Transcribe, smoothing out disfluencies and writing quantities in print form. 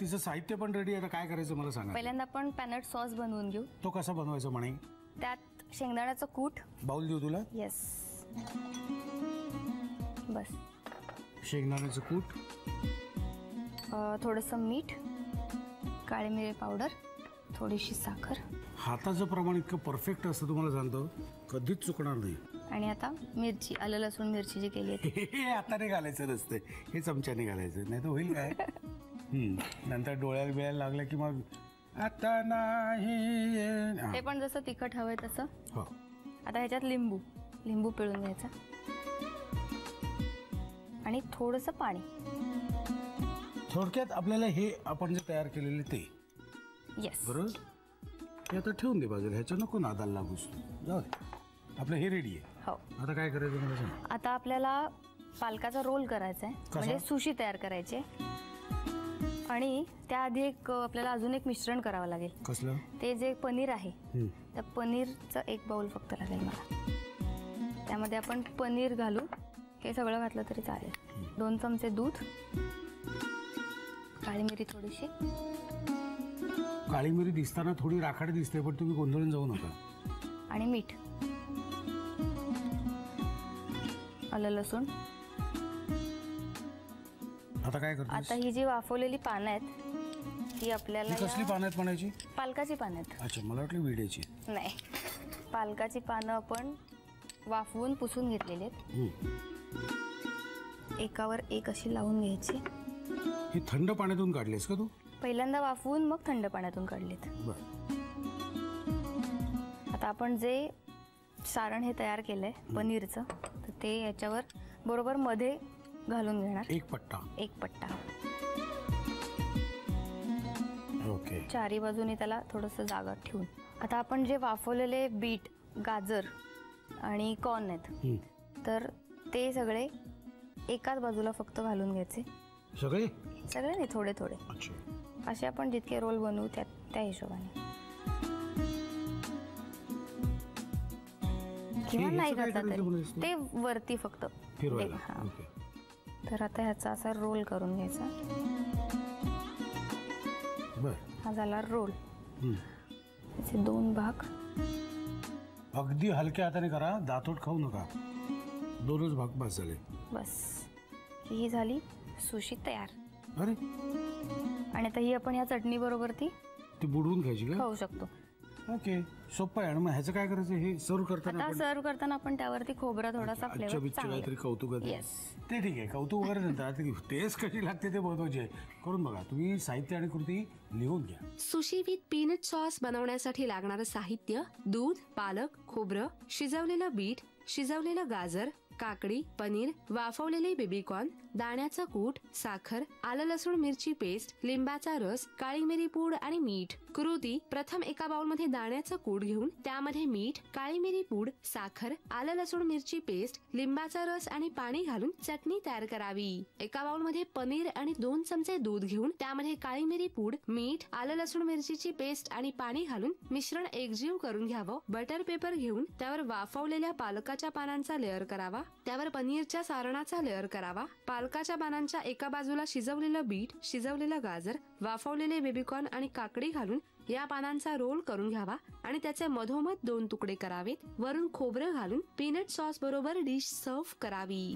तिचं साहित्य पण रेडी आहे. काय करायचं मला सांगा. पहिल्यांदा आपण पॅनट सॉस बनवून घेऊ. तो कसा बनवायचा म्हणे. त्यात शेंगदाण्याचं कूट. बाउल देऊ तुला. येस. बस. शेंगदाण्याचं कूट, थोडंसं मीठ, काळी मिरी पावडर, थोडीशी साखर. हाताचं प्रमाण इतकं परफेक्ट असतं तुम्हाला सांगतो, कधीच चुकणार नाही. आणि आता मिरची, आलं लसूण मिरची जी केली आहे हे हाताने घालायचं नसतं, हे चमच्याने घालायचं, नाही तर होईल काय. नंतर डोळ्याला बिळायला लागलं की मग आता नाही. ते पण जसं तिखट हवंय तसं. हो. आता ह्याच्यात लिंबू पिळून घ्यायचा आणि थोडंसं पाणी. थोडक्यात आपल्याला हे आपण जे तयार केलेले ते. येस. बरोबर. हे आता ठेवून दे बाजूला, ह्याच्या नको नादाला लागूस. जाऊ दे, आपलं हे रेडी आहे. हो. आता काय करायचं मला सांग. आता आपल्याला पालकाचा रोल करायचा आहे, म्हणजे सुशी तयार करायची. आणि त्याआधी आपल्याला अजून एक मिश्रण करावं लागेल. कसलं. ते जे पनीर आहे त्या पनीरचं एक बाउल फक्त लागेल मला. त्यामध्ये आपण पनीर घालू. हे सगळं घातलं तरी चालेल. 2 चमचे दूध, काळी मिरी थोडीशी. काळी मिरी दिसताना थोडी राखाड दिसते, पण तुम्ही गोंधळून जाऊ नका. आणि मीठ, आलं लसूण. आता काय करतो. आता ही जी वाफवलेली पानं आहेत ती आपल्याला. कसली पानं आहेत म्हणायची. पालकाची पानं आहेत. अच्छा, मला वाटलं विड्याची. नाही, पालकाची पानं आपण वाफवून पुसून घेतलेली आहेत. एकावर एक अशी लावून घ्यायची. हे थंड पाण्यातून काढलेस का तू. पहिल्यांदा वाफवून मग थंड पाण्यातून काढलेत. आता आपण जे सारण हे तयार केलंय पनीरचं, तर ते याच्यावर बरोबर मध्ये घालून घेणार. एक पट्टा. ओके. चारी बाजूने त्याला थोडंसं जागा ठेवून. आता आपण जे वाफवलेले बीट, गाजर आणि कॉर्न आहेत, तर ते सगळे एकाच बाजूला फक्त घालून घ्यायचे. सगळे नाही, थोडे थोडे. असे आपण जितके रोल बनवू त्या हिशोबाने. किंवा नाही घातला तरी ते वरती फक्त. तर आता ह्याचा असा रोल करून घ्यायचा. हा झाला रोल. त्याचे 2 भाग. अगदी हलक्या हाताने करा, दातोट खाऊ नका. 2च भाग बस झाले. बस. ही झाली सुशी तयार. अरे. आणि आता ही आपण या चटणी बरोबर ती बुडवून खायची का. खाऊ शकतो. ओके, सोपं आहे. मग ह्याचं काय करायचं. हे सर्व करताना आपण त्यावरती खोबरा थोडासा फ्लेवर काहीतरी कौतुक. ते ठीक आहे, कौतुक वगैरे नंतर. टेस्ट कशी लागते ते महत्वाचे. करून बघा तुम्ही. साहित्य आणि कृती लिहून घ्या. सुशी विथ पीनट सॉस बनवण्यासाठी लागणारं साहित्य: दूध, पालक, खोबरं, शिजवलेलं बीट, शिजवलेलं गाजर, काकडी, पनीर, वाफवलेले बेबीकॉर्न, दाण्याचं कूट, साखर, आलं लसूण मिरची पेस्ट, लिंबाचा रस, काळी मिरी पूड आणि मीठ. कृती: प्रथम एका बाउलमध्ये दाण्याचं कूट घेऊन त्यामध्ये मीठ, काळी मिरी पूड, साखर, आलं लसूण मिरची पेस्ट, लिंबाचा रस आणि पाणी घालून चटणी तयार करावी. एका बाउलमध्ये पनीर आणि 2 चमचे दूध घेऊन त्यामध्ये काळी मिरी पूड, मीठ, आलं लसूण मिरचीची पेस्ट आणि पाणी घालून मिश्रण एकजीव करून घ्यावं. बटर पेपर घेऊन त्यावर वाफवलेल्या पालकाच्या पानांचा लेअर करावा. त्यावर पनीरच्या सारणाचा लेअर करावा. पालकाच्या पानांच्या एका बाजूला शिजवलेलं बीट, शिजवलेलं गाजर, वाफवलेले बेबीकॉर्न आणि काकडी घालून या पानांचा रोल करून घ्यावा आणि त्याचे मधोमध 2 तुकडे करावेत. वरून खोबरं घालून पीनट सॉस बरोबर डिश सर्व्ह करावी.